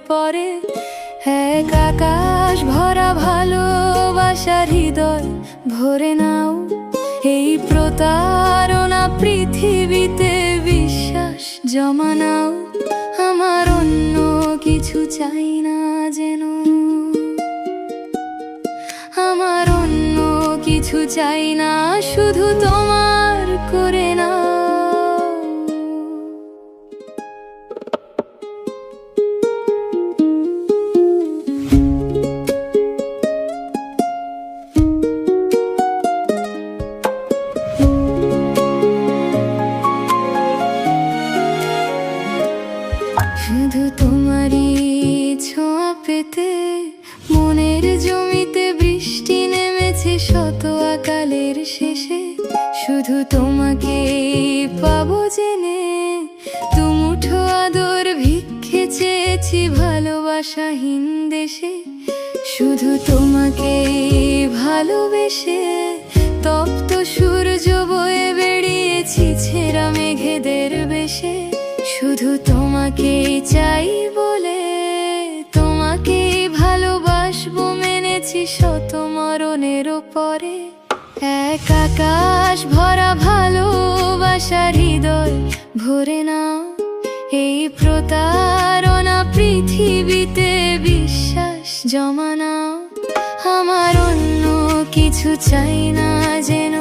পরে। এক আকাশ ভরা ভালোবাসার হৃদয় ভরে নাও। এই প্রতারণা পৃথিবীতে বিশ্বাস জমা নাও। আমার অন্য কিছু চাই না যেন, আমার অন্য কিছু চাই না, শুধু তোমার করে নাও। শুধু তোমারই ছোঁয়া পেতে মনের জমিতে বৃষ্টি নেমেছে শত আকালের শেষে। শুধু তোমাকে পাবো জেনে দুমুঠো আদর ভিক্ষে চেয়েছি ভালোবাসাহীন দেশে। শুধু তোমাকে ভালোবেসে তপ্ত সূর্য বয়ে বেরিয়েছি ছেঁড়া মেঘেদের বেশে। শুধু তোমাকে চাই বলে তোমাকে ভালোবাসবো মেনেছি শত মরণেরও পরে। এক আকাশ ভরা ভালোবাসার হৃদয় ভরে নাও। এই প্রতারণা পৃথিবীতে বিশ্বাস জমা নাও। আমার অন্য কিছু চাই না যেন,